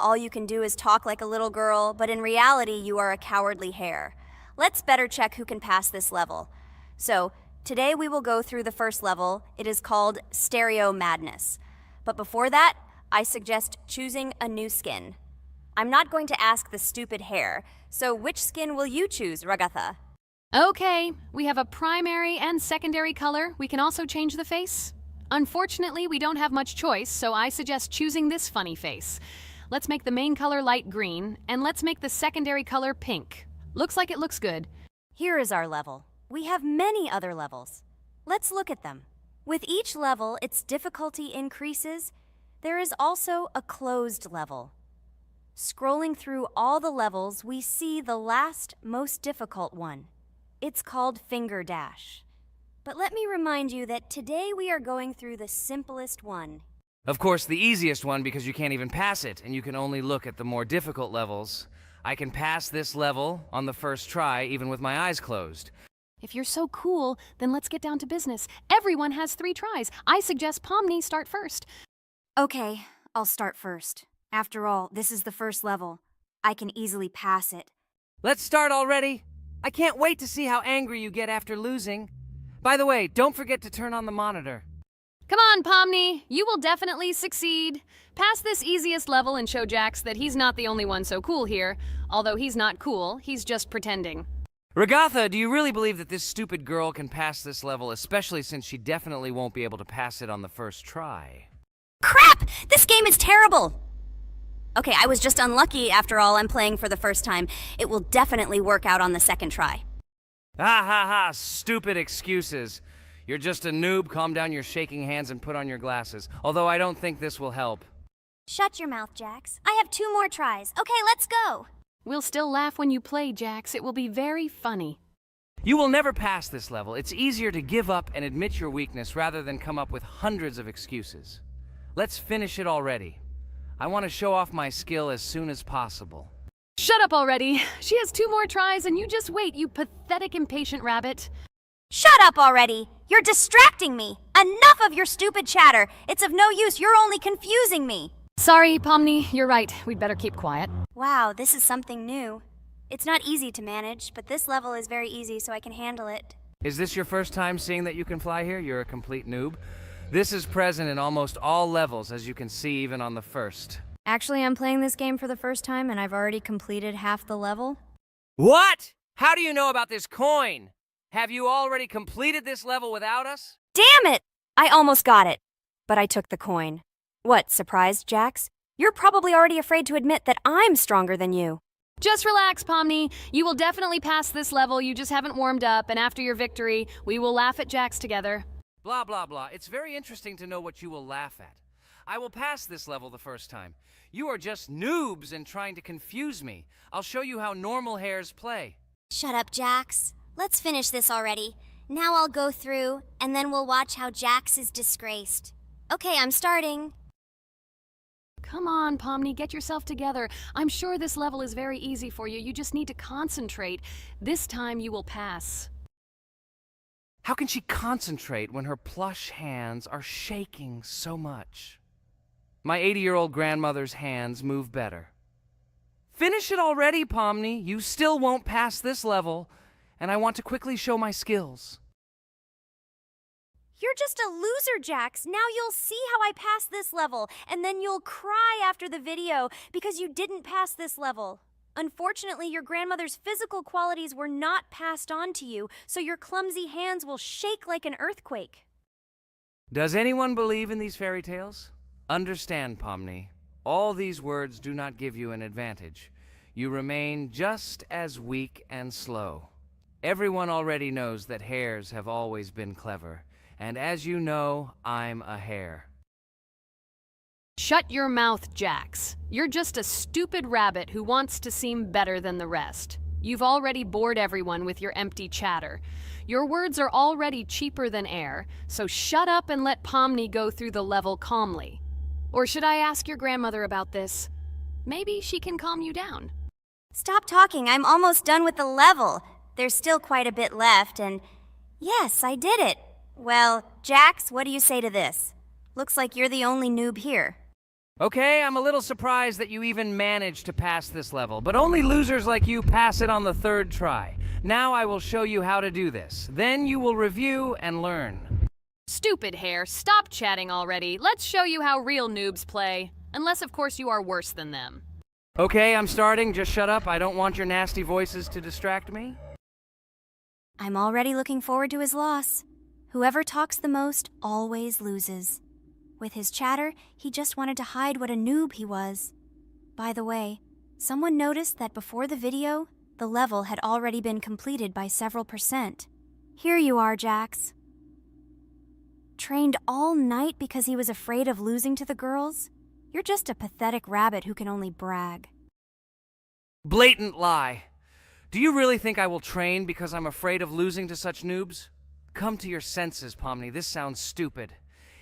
All you can do is talk like a little girl, but in reality, you are a cowardly hare. Let's better check who can pass this level. So, today we will go through the first level. It is called Stereo Madness. But before that, I suggest choosing a new skin. I'm not going to ask the stupid hare, so which skin will you choose, Ragatha? Okay, we have a primary and secondary color. We can also change the face. Unfortunately, we don't have much choice, so I suggest choosing this funny face. Let's make the main color light green, and let's make the secondary color pink. Looks like it looks good. Here is our level. We have many other levels. Let's look at them. With each level, its difficulty increases. There is also a closed level. Scrolling through all the levels, we see the last, most difficult one. It's called Finger Dash. But let me remind you that today we are going through the simplest one. Of course, the easiest one because you can't even pass it, and you can only look at the more difficult levels. I can pass this level on the first try, even with my eyes closed. If you're so cool, then let's get down to business. Everyone has 3 tries. I suggest Pomni start first. Okay, I'll start first. After all, this is the first level. I can easily pass it. Let's start already! I can't wait to see how angry you get after losing. By the way, don't forget to turn on the monitor. Come on, Pomni. You will definitely succeed. Pass this easiest level and show Jax that he's not the only one so cool here. Although he's not cool, he's just pretending. Ragatha, do you really believe that this stupid girl can pass this level, especially since she definitely won't be able to pass it on the first try? Crap! This game is terrible! Okay, I was just unlucky. After all, I'm playing for the first time. It will definitely work out on the second try. Ha ha ha, stupid excuses. You're just a noob, calm down your shaking hands and put on your glasses. Although I don't think this will help. Shut your mouth, Jax. I have 2 more tries. Okay, let's go! We'll still laugh when you play, Jax. It will be very funny. You will never pass this level. It's easier to give up and admit your weakness rather than come up with hundreds of excuses. Let's finish it already. I want to show off my skill as soon as possible. Shut up already. She has 2 more tries and you just wait, you pathetic impatient rabbit. Shut up already! You're distracting me! Enough of your stupid chatter! It's of no use, you're only confusing me! Sorry, Pomni, you're right. We'd better keep quiet. Wow, this is something new. It's not easy to manage, but this level is very easy, so I can handle it. Is this your first time seeing that you can fly here? You're a complete noob. This is present in almost all levels, as you can see even on the first. Actually, I'm playing this game for the first time, and I've already completed half the level. What? How do you know about this coin? Have you already completed this level without us? Damn it! I almost got it, but I took the coin. What, surprised, Jax? You're probably already afraid to admit that I'm stronger than you. Just relax, Pomni. You will definitely pass this level, you just haven't warmed up, and after your victory, we will laugh at Jax together. Blah, blah, blah. It's very interesting to know what you will laugh at. I will pass this level the first time. You are just noobs and trying to confuse me. I'll show you how normal hares play. Shut up, Jax. Let's finish this already. Now I'll go through, and then we'll watch how Jax is disgraced. Okay, I'm starting. Come on, Pomni, get yourself together. I'm sure this level is very easy for you. You just need to concentrate. This time you will pass. How can she concentrate when her plush hands are shaking so much? My 80-year-old grandmother's hands move better. Finish it already, Pomni. You still won't pass this level, and I want to quickly show my skills. You're just a loser, Jax. Now you'll see how I pass this level, and then you'll cry after the video because you didn't pass this level. Unfortunately, your grandmother's physical qualities were not passed on to you, so your clumsy hands will shake like an earthquake. Does anyone believe in these fairy tales? Understand, Pomni. All these words do not give you an advantage. You remain just as weak and slow. Everyone already knows that hares have always been clever. And as you know, I'm a hare. Shut your mouth, Jax. You're just a stupid rabbit who wants to seem better than the rest. You've already bored everyone with your empty chatter. Your words are already cheaper than air, so shut up and let Pomni go through the level calmly. Or should I ask your grandmother about this? Maybe she can calm you down. Stop talking. I'm almost done with the level. There's still quite a bit left, and yes, I did it. Well, Jax, what do you say to this? Looks like you're the only noob here. Okay, I'm a little surprised that you even managed to pass this level, but only losers like you pass it on the third try. Now I will show you how to do this. Then you will review and learn. Stupid hair, stop chatting already. Let's show you how real noobs play. Unless, of course, you are worse than them. Okay, I'm starting. Just shut up. I don't want your nasty voices to distract me. I'm already looking forward to his loss. Whoever talks the most always loses. With his chatter, he just wanted to hide what a noob he was. By the way, someone noticed that before the video, the level had already been completed by several %. Here you are, Jax. Trained all night because he was afraid of losing to the girls? You're just a pathetic rabbit who can only brag. Blatant lie. Do you really think I will train because I'm afraid of losing to such noobs? Come to your senses, Pomni. This sounds stupid.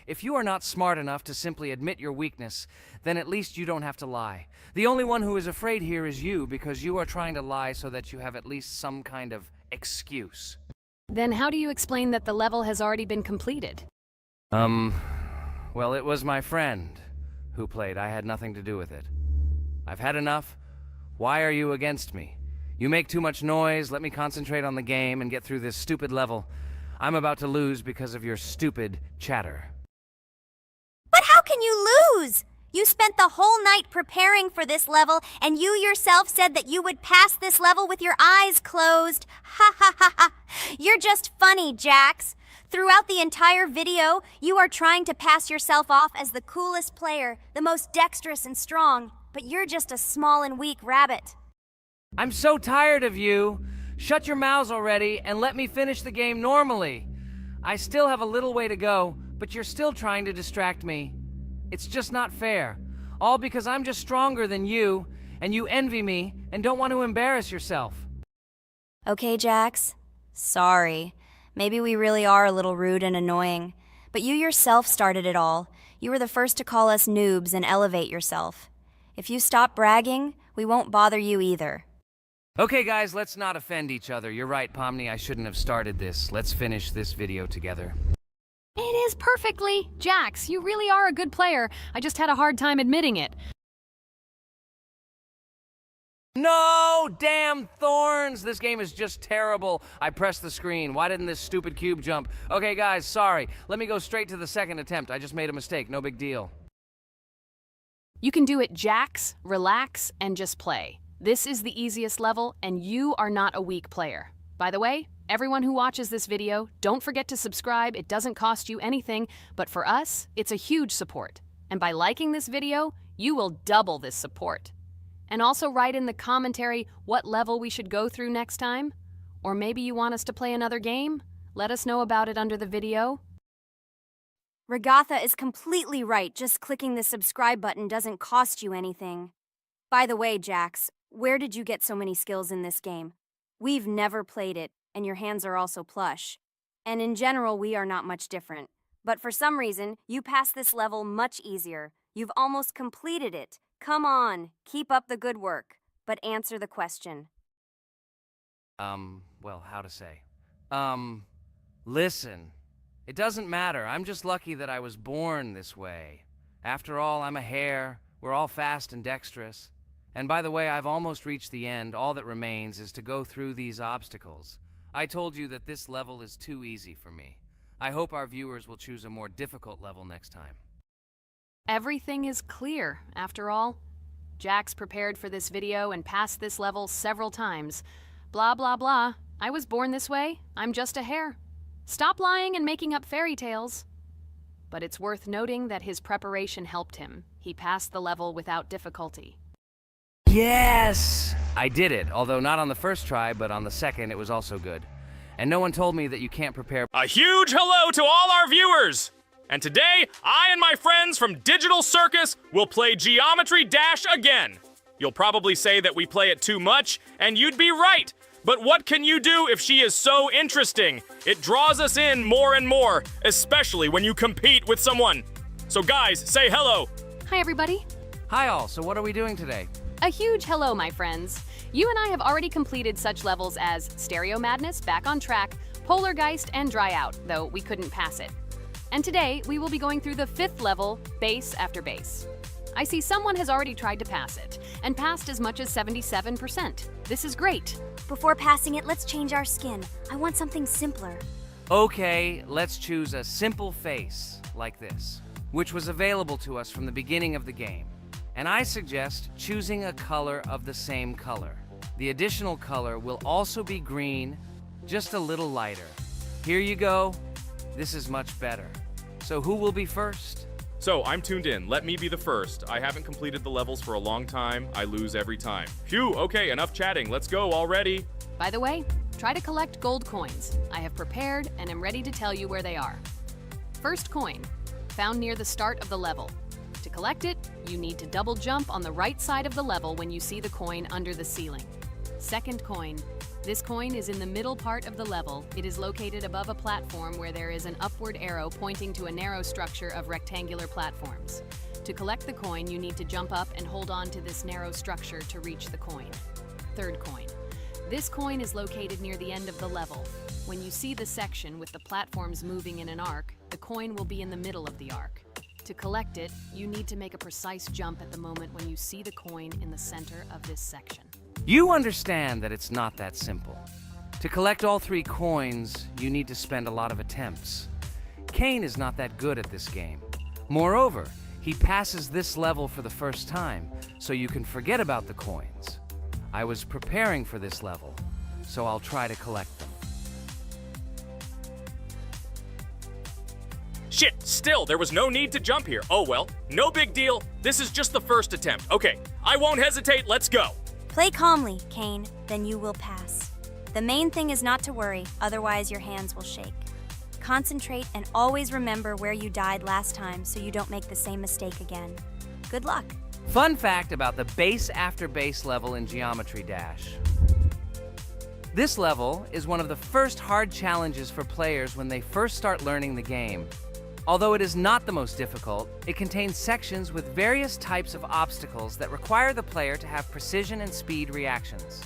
If you are not smart enough to simply admit your weakness, then at least you don't have to lie. The only one who is afraid here is you, because you are trying to lie so that you have at least some kind of excuse. Then how do you explain that the level has already been completed? Well, it was my friend who played. I had nothing to do with it. I've had enough. Why are you against me? You make too much noise. Let me concentrate on the game and get through this stupid level. I'm about to lose because of your stupid chatter. But how can you lose? You spent the whole night preparing for this level, and you yourself said that you would pass this level with your eyes closed. Ha ha ha ha. You're just funny, Jax. Throughout the entire video, you are trying to pass yourself off as the coolest player, the most dexterous and strong, but you're just a small and weak rabbit. I'm so tired of you. Shut your mouths already and let me finish the game normally. I still have a little way to go, but you're still trying to distract me. It's just not fair. All because I'm just stronger than you, and you envy me and don't want to embarrass yourself. Okay, Jax. Sorry. Maybe we really are a little rude and annoying. But you yourself started it all. You were the first to call us noobs and elevate yourself. If you stop bragging, we won't bother you either. Okay, guys, let's not offend each other. You're right, Pomni, I shouldn't have started this. Let's finish this video together. It is perfectly. Jax, you really are a good player. I just had a hard time admitting it. No! Damn thorns! This game is just terrible. I pressed the screen. Why didn't this stupid cube jump? Okay, guys, sorry. Let me go straight to the second attempt. I just made a mistake. No big deal. You can do it, Jax, relax, and just play. This is the easiest level, and you are not a weak player. By the way, everyone who watches this video, don't forget to subscribe. It doesn't cost you anything, but for us, it's a huge support. And by liking this video, you will double this support. And also write in the commentary what level we should go through next time. Or maybe you want us to play another game? Let us know about it under the video. Regatha is completely right. Just clicking the subscribe button doesn't cost you anything. By the way, Jax, where did you get so many skills in this game? We've never played it, and your hands are also plush. And in general, we are not much different. But for some reason, you passed this level much easier. You've almost completed it. Come on, keep up the good work, but answer the question. Well, how to say? Listen. It doesn't matter. I'm just lucky that I was born this way. After all, I'm a hare. We're all fast and dexterous. And by the way, I've almost reached the end. All that remains is to go through these obstacles. I told you that this level is too easy for me. I hope our viewers will choose a more difficult level next time. Everything is clear, after all. Jax prepared for this video and passed this level several times. Blah, blah, blah. I was born this way. I'm just a hare. Stop lying and making up fairy tales. But it's worth noting that his preparation helped him. He passed the level without difficulty. Yes! I did it, although not on the first try, but on the second it was also good. And no one told me that you can't prepare. A huge hello to all our viewers! And today, I and my friends from Digital Circus will play Geometry Dash again. You'll probably say that we play it too much, and you'd be right. But what can you do if she is so interesting? It draws us in more and more, especially when you compete with someone. So guys, say hello. Hi, everybody. Hi all, so what are we doing today? A huge hello, my friends. You and I have already completed such levels as Stereo Madness, Back on Track, Polargeist, and Dry Out, though we couldn't pass it. And today, we will be going through the 5th level, Base After Base. I see someone has already tried to pass it, and passed as much as 77%. This is great. Before passing it, let's change our skin. I want something simpler. Okay, let's choose a simple face, like this, which was available to us from the beginning of the game. And I suggest choosing a color of the same color. The additional color will also be green, just a little lighter. Here you go. This is much better. So who will be first? So, I'm tuned in. Let me be the first. I haven't completed the levels for a long time. I lose every time. Phew, okay, enough chatting. Let's go already. By the way, try to collect gold coins. I have prepared and am ready to tell you where they are. First coin, found near the start of the level. To collect it, you need to double jump on the right side of the level when you see the coin under the ceiling. Second coin. This coin is in the middle part of the level. It is located above a platform where there is an upward arrow pointing to a narrow structure of rectangular platforms. To collect the coin, you need to jump up and hold on to this narrow structure to reach the coin. Third coin. This coin is located near the end of the level. When you see the section with the platforms moving in an arc, the coin will be in the middle of the arc. To collect it, you need to make a precise jump at the moment when you see the coin in the center of this section. You understand that it's not that simple. To collect all 3 coins, you need to spend a lot of attempts. Cain is not that good at this game. Moreover, he passes this level for the first time, so you can forget about the coins. I was preparing for this level, so I'll try to collect them. Shit, still, there was no need to jump here. Oh well, no big deal. This is just the first attempt. Okay, I won't hesitate, let's go. Play calmly, Cain, then you will pass. The main thing is not to worry, otherwise your hands will shake. Concentrate and always remember where you died last time so you don't make the same mistake again. Good luck. Fun fact about the base after base level in Geometry Dash. This level is one of the first hard challenges for players when they first start learning the game. Although it is not the most difficult, it contains sections with various types of obstacles that require the player to have precision and speed reactions.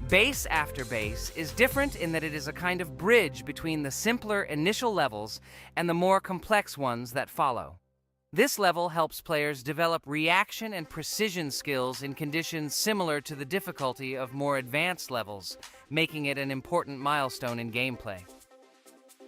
Base after base is different in that it is a kind of bridge between the simpler initial levels and the more complex ones that follow. This level helps players develop reaction and precision skills in conditions similar to the difficulty of more advanced levels, making it an important milestone in gameplay.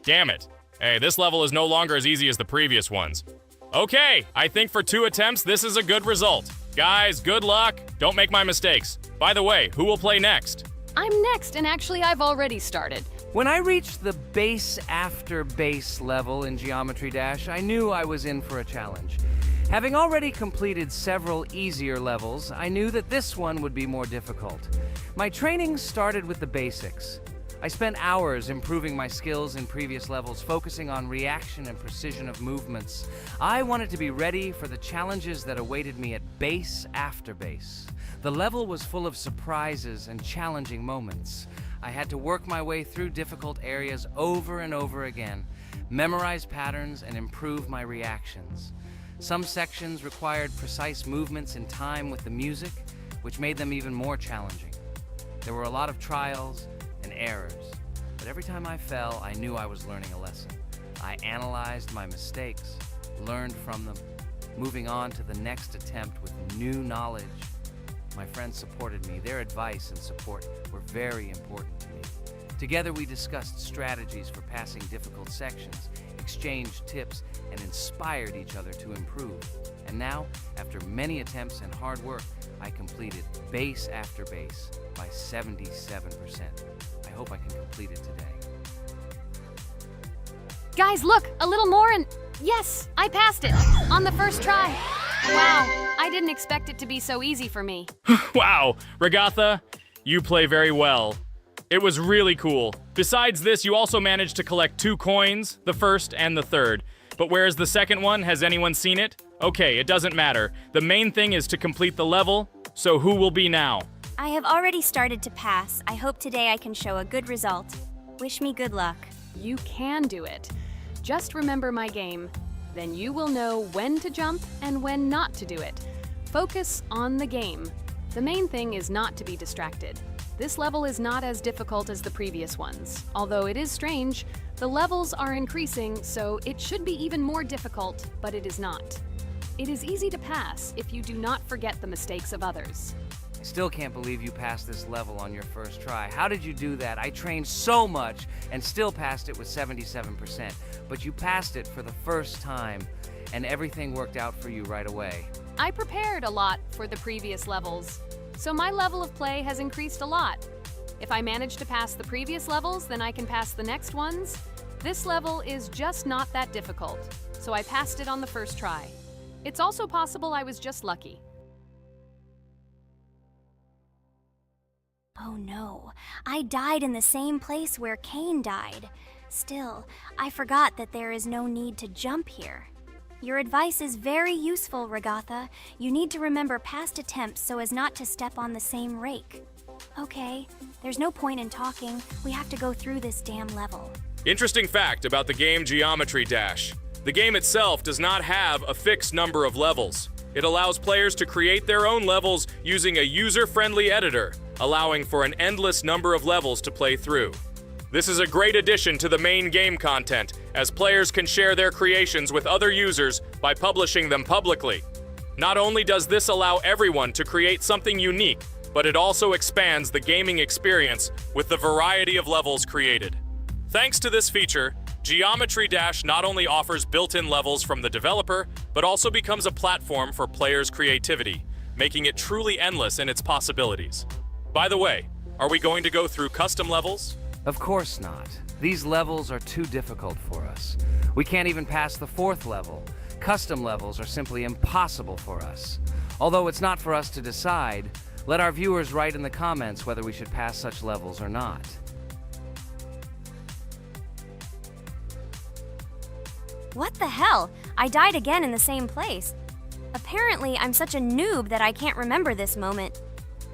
Damn it. Hey, this level is no longer as easy as the previous ones. Okay, I think for 2 attempts, this is a good result. Guys, good luck. Don't make my mistakes. By the way, who will play next? I'm next, and actually I've already started. When I reached the base after base level in Geometry Dash, I knew I was in for a challenge. Having already completed several easier levels, I knew that this one would be more difficult. My training started with the basics. I spent hours improving my skills in previous levels, focusing on reaction and precision of movements. I wanted to be ready for the challenges that awaited me at base after base. The level was full of surprises and challenging moments. I had to work my way through difficult areas over and over again, memorize patterns, and improve my reactions. Some sections required precise movements in time with the music, which made them even more challenging. There were a lot of trials and errors, but every time I fell, I knew I was learning a lesson. I analyzed my mistakes, learned from them, moving on to the next attempt with new knowledge. My friends supported me. Their advice and support were very important to me. Together we discussed strategies for passing difficult sections, exchanged tips, and inspired each other to improve. And now, after many attempts and hard work, I completed base after base by 77%. I hope I can complete it today. Guys, look, a little more and yes, I passed it on the first try. Wow, I didn't expect it to be so easy for me. Wow, Regatha, you play very well. It was really cool. Besides this, you also managed to collect 2 coins, the first and the third. But where's the second one? Has anyone seen it? Okay, it doesn't matter. The main thing is to complete the level, so who will be now? I have already started to pass. I hope today I can show a good result. Wish me good luck. You can do it. Just remember my game. Then you will know when to jump and when not to do it. Focus on the game. The main thing is not to be distracted. This level is not as difficult as the previous ones. Although it is strange, the levels are increasing, so it should be even more difficult, but it is not. It is easy to pass if you do not forget the mistakes of others. I still can't believe you passed this level on your first try. How did you do that? I trained so much and still passed it with 77%. But you passed it for the first time, and everything worked out for you right away. I prepared a lot for the previous levels, so my level of play has increased a lot. If I manage to pass the previous levels, then I can pass the next ones. This level is just not that difficult, so I passed it on the first try. It's also possible I was just lucky. Oh no, I died in the same place where Cain died. Still, I forgot that there is no need to jump here. Your advice is very useful, Regatha. You need to remember past attempts so as not to step on the same rake. Okay, there's no point in talking. We have to go through this damn level. Interesting fact about the game Geometry Dash. The game itself does not have a fixed number of levels. It allows players to create their own levels using a user-friendly editor, allowing for an endless number of levels to play through. This is a great addition to the main game content, as players can share their creations with other users by publishing them publicly. Not only does this allow everyone to create something unique, but it also expands the gaming experience with the variety of levels created. Thanks to this feature, Geometry Dash not only offers built-in levels from the developer, but also becomes a platform for players' creativity, making it truly endless in its possibilities. By the way, are we going to go through custom levels? Of course not. These levels are too difficult for us. We can't even pass the 4th level. Custom levels are simply impossible for us. Although it's not for us to decide, let our viewers write in the comments whether we should pass such levels or not. What the hell? I died again in the same place. Apparently, I'm such a noob that I can't remember this moment.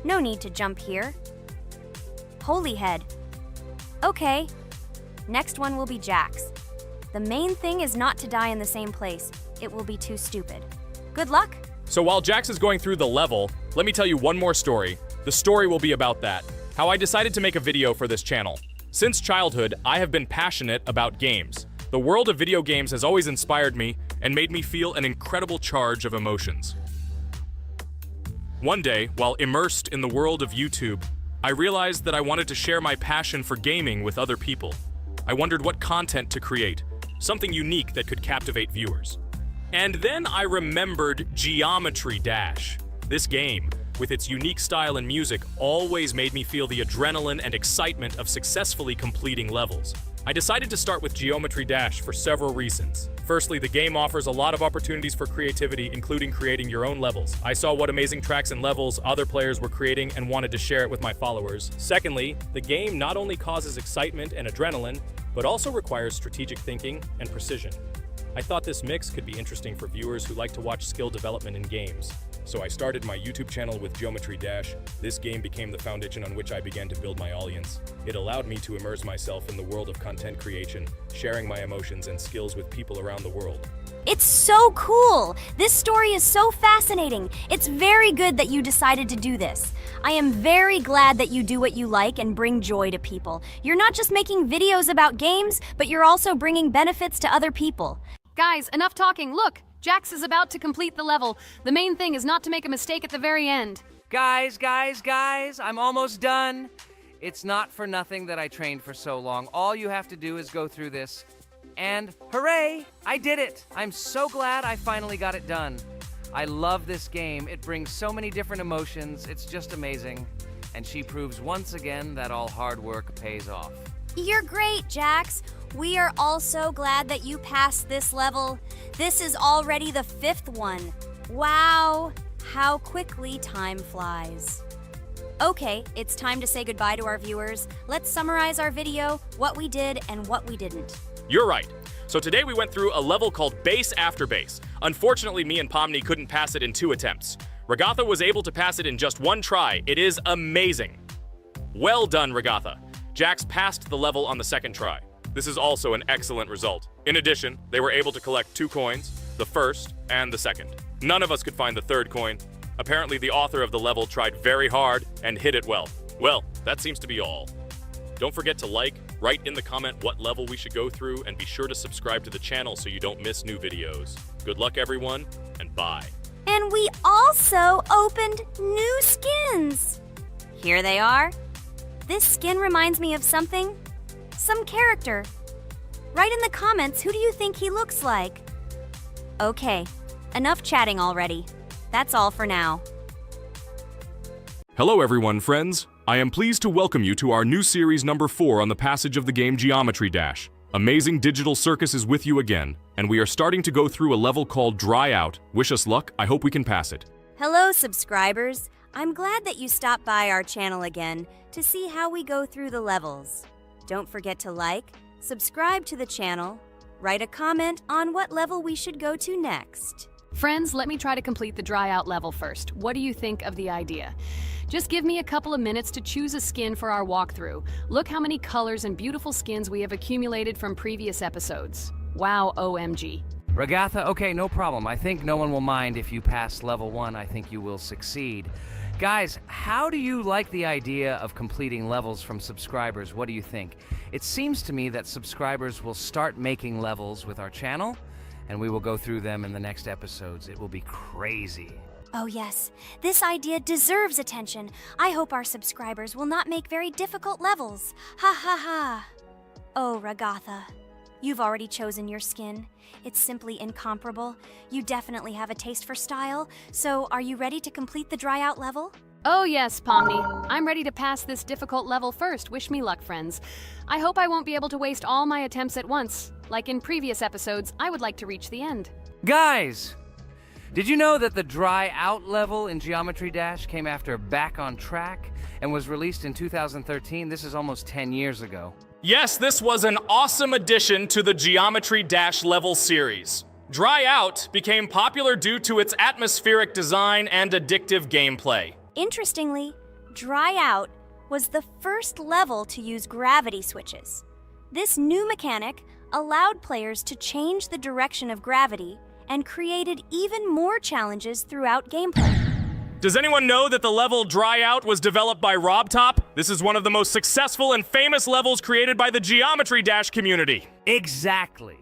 No need to jump here. Holy head. Okay. Next one will be Jax. The main thing is not to die in the same place. It will be too stupid. Good luck. So while Jax is going through the level, let me tell you one more story. The story will be about that. How I decided to make a video for this channel. Since childhood, I have been passionate about games. The world of video games has always inspired me and made me feel an incredible charge of emotions. One day, while immersed in the world of YouTube, I realized that I wanted to share my passion for gaming with other people. I wondered what content to create, something unique that could captivate viewers. And then I remembered Geometry Dash. This game, with its unique style and music, always made me feel the adrenaline and excitement of successfully completing levels. I decided to start with Geometry Dash for several reasons. Firstly, the game offers a lot of opportunities for creativity, including creating your own levels. I saw what amazing tracks and levels other players were creating and wanted to share it with my followers. Secondly, the game not only causes excitement and adrenaline, but also requires strategic thinking and precision. I thought this mix could be interesting for viewers who like to watch skill development in games. So I started my YouTube channel with Geometry Dash. This game became the foundation on which I began to build my audience. It allowed me to immerse myself in the world of content creation, sharing my emotions and skills with people around the world. It's so cool! This story is so fascinating. It's very good that you decided to do this. I am very glad that you do what you like and bring joy to people. You're not just making videos about games, but you're also bringing benefits to other people. Guys, enough talking. Look, Jax is about to complete the level. The main thing is not to make a mistake at the very end. Guys, I'm almost done. It's not for nothing that I trained for so long. All you have to do is go through this. And hooray, I did it! I'm so glad I finally got it done. I love this game. It brings so many different emotions. It's just amazing. And she proves once again that all hard work pays off. You're great, Jax. We are also glad that you passed this level. This is already the 5th one. Wow, how quickly time flies. Okay, it's time to say goodbye to our viewers. Let's summarize our video, what we did and what we didn't. You're right. So today we went through a level called Base After Base. Unfortunately, me and Pomni couldn't pass it in 2 attempts. Regatha was able to pass it in just 1 try. It is amazing. Well done, Regatha. Jax passed the level on the 2nd try. This is also an excellent result. In addition, they were able to collect 2 coins, the 1st and the 2nd. None of us could find the 3rd coin. Apparently, the author of the level tried very hard and hit it well. Well, that seems to be all. Don't forget to like, Write in the comment what level we should go through, and be sure to subscribe to the channel so you don't miss new videos. Good luck, everyone, and bye. And we also opened new skins. Here they are. This skin reminds me of something, some character. Write in the comments, who do you think he looks like? Okay, enough chatting already. That's all for now. Hello everyone, friends. I am pleased to welcome you to our new series number 4 on the passage of the game Geometry Dash. Amazing Digital Circus is with you again, and we are starting to go through a level called Dry Out. Wish us luck, I hope we can pass it. Hello, subscribers. I'm glad that you stopped by our channel again to see how we go through the levels. Don't forget to like, subscribe to the channel, write a comment on what level we should go to next. Friends, let me try to complete the Dry Out level first. What do you think of the idea? Just give me a couple of minutes to choose a skin for our walkthrough. Look how many colors and beautiful skins we have accumulated from previous episodes. Wow, OMG. Ragatha, okay, no problem. I think no one will mind if you pass level 1. I think you will succeed. Guys, how do you like the idea of completing levels from subscribers? What do you think? It seems to me that subscribers will start making levels with our channel, and we will go through them in the next episodes. It will be crazy. Oh yes, this idea deserves attention. I hope our subscribers will not make very difficult levels. Ha ha ha. Oh, Ragatha, you've already chosen your skin. It's simply incomparable. You definitely have a taste for style. So, are you ready to complete the Dry Out level? Oh yes, Pomni. I'm ready to pass this difficult level first. Wish me luck, friends. I hope I won't be able to waste all my attempts at once. Like in previous episodes, I would like to reach the end. Guys! Did you know that the Dry Out level in Geometry Dash came after Back on Track and was released in 2013? This is almost 10 years ago. Yes, this was an awesome addition to the Geometry Dash level series. Dry Out became popular due to its atmospheric design and addictive gameplay. Interestingly, Dry Out was the first level to use gravity switches. This new mechanic allowed players to change the direction of gravity and created even more challenges throughout gameplay. Does anyone know that the level Dry Out was developed by RobTop? This is one of the most successful and famous levels created by the Geometry Dash community. Exactly.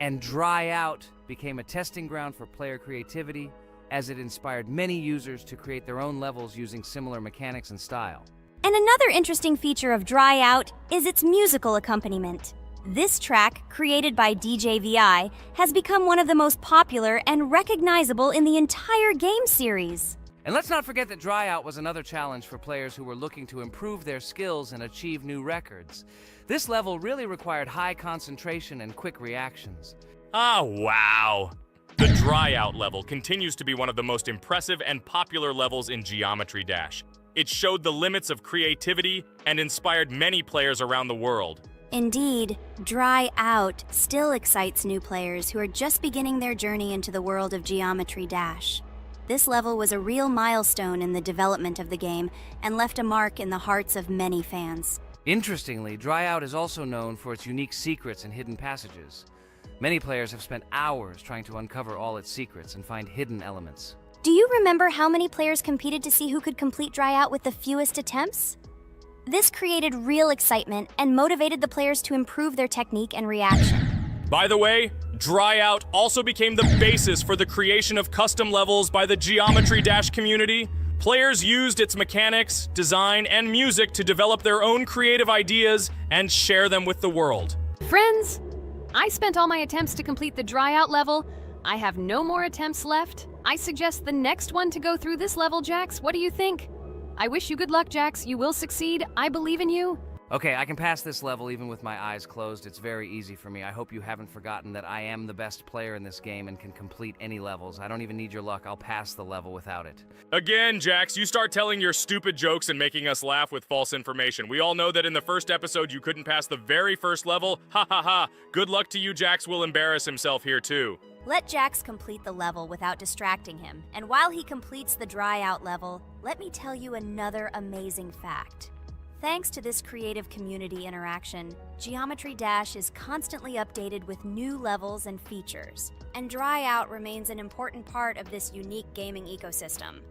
And Dry Out became a testing ground for player creativity, as it inspired many users to create their own levels using similar mechanics and style. And another interesting feature of Dry Out is its musical accompaniment. This track, created by DJ VI, has become one of the most popular and recognizable in the entire game series. And let's not forget that Dry Out was another challenge for players who were looking to improve their skills and achieve new records. This level really required high concentration and quick reactions. Ah, wow. The Dry Out level continues to be one of the most impressive and popular levels in Geometry Dash. It showed the limits of creativity and inspired many players around the world. Indeed, Dry Out still excites new players who are just beginning their journey into the world of Geometry Dash. This level was a real milestone in the development of the game and left a mark in the hearts of many fans. Interestingly, Dry Out is also known for its unique secrets and hidden passages. Many players have spent hours trying to uncover all its secrets and find hidden elements. Do you remember how many players competed to see who could complete Dry Out with the fewest attempts? This created real excitement and motivated the players to improve their technique and reaction. By the way, Dry Out also became the basis for the creation of custom levels by the Geometry Dash community. Players used its mechanics, design, and music to develop their own creative ideas and share them with the world. Friends, I spent all my attempts to complete the Dry Out level. I have no more attempts left. I suggest the next one to go through this level, Jax. What do you think? I wish you good luck, Jax. You will succeed. I believe in you. Okay, I can pass this level even with my eyes closed. It's very easy for me. I hope you haven't forgotten that I am the best player in this game and can complete any levels. I don't even need your luck. I'll pass the level without it. Again, Jax, you start telling your stupid jokes and making us laugh with false information. We all know that in the first episode you couldn't pass the very first level. Ha ha ha. Good luck to you, Jax will embarrass himself here too. Let Jax complete the level without distracting him. And while he completes the Dry Out level, let me tell you another amazing fact. Thanks to this creative community interaction, Geometry Dash is constantly updated with new levels and features, and Dry Out remains an important part of this unique gaming ecosystem.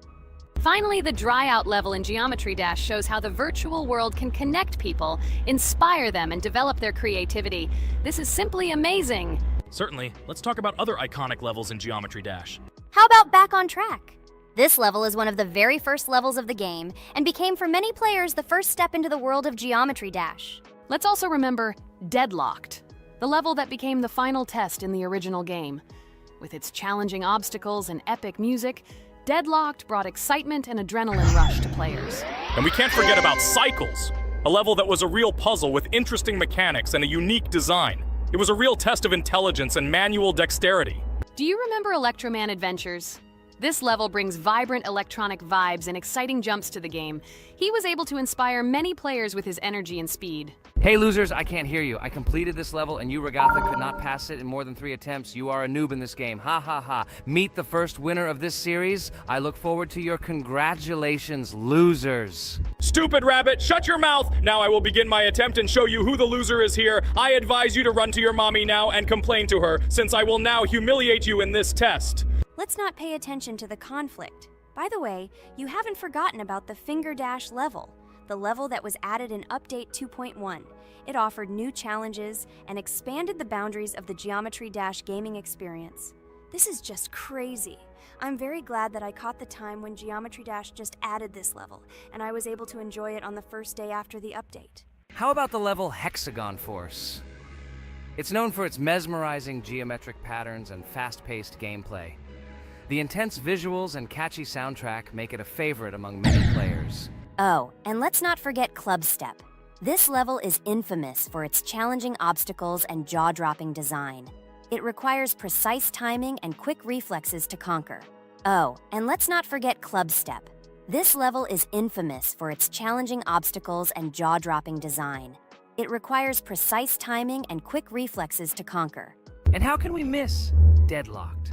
Finally, the dry out level in Geometry Dash shows how the virtual world can connect people, inspire them, and develop their creativity. This is simply amazing. Certainly. Let's talk about other iconic levels in Geometry Dash. How about Back on Track? This level is one of the very first levels of the game and became for many players the first step into the world of Geometry Dash. Let's also remember Deadlocked, the level that became the final test in the original game. With its challenging obstacles and epic music, Deadlocked brought excitement and adrenaline rush to players. And we can't forget about Cycles, a level that was a real puzzle with interesting mechanics and a unique design. It was a real test of intelligence and manual dexterity. Do you remember Electroman Adventures? This level brings vibrant electronic vibes and exciting jumps to the game. He was able to inspire many players with his energy and speed. Hey losers, I can't hear you. I completed this level and you, Ragatha, could not pass it in more than 3 attempts. You are a noob in this game. Ha ha ha. Meet the first winner of this series. I look forward to your congratulations, losers. Stupid rabbit, shut your mouth! Now I will begin my attempt and show you who the loser is here. I advise you to run to your mommy now and complain to her, since I will now humiliate you in this test. Let's not pay attention to the conflict. By the way, you haven't forgotten about the Finger Dash level, the level that was added in Update 2.1. It offered new challenges and expanded the boundaries of the Geometry Dash gaming experience. This is just crazy. I'm very glad that I caught the time when Geometry Dash just added this level, and I was able to enjoy it on the first day after the update. How about the level Hexagon Force? It's known for its mesmerizing geometric patterns and fast-paced gameplay. The intense visuals and catchy soundtrack make it a favorite among many players. Oh, and let's not forget Club Step. This level is infamous for its challenging obstacles and jaw-dropping design. It requires precise timing and quick reflexes to conquer. Oh, and let's not forget Club Step. This level is infamous for its challenging obstacles and jaw-dropping design. It requires precise timing and quick reflexes to conquer. And how can we miss Deadlocked?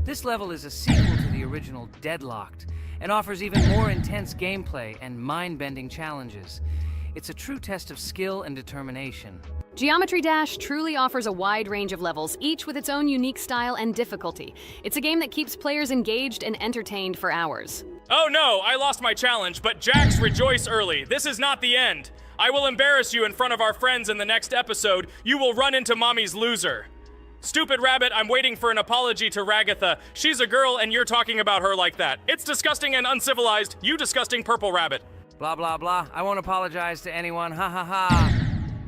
This level is a sequel to the original Deadlocked and offers even more intense gameplay and mind-bending challenges. It's a true test of skill and determination. Geometry Dash truly offers a wide range of levels, each with its own unique style and difficulty. It's a game that keeps players engaged and entertained for hours. Oh no, I lost my challenge, but Jax, rejoice early. This is not the end. I will embarrass you in front of our friends in the next episode. You will run into Mommy's loser. Stupid rabbit, I'm waiting for an apology to Ragatha. She's a girl and you're talking about her like that. It's disgusting and uncivilized, you disgusting purple rabbit. Blah, blah, blah. I won't apologize to anyone. Ha ha ha.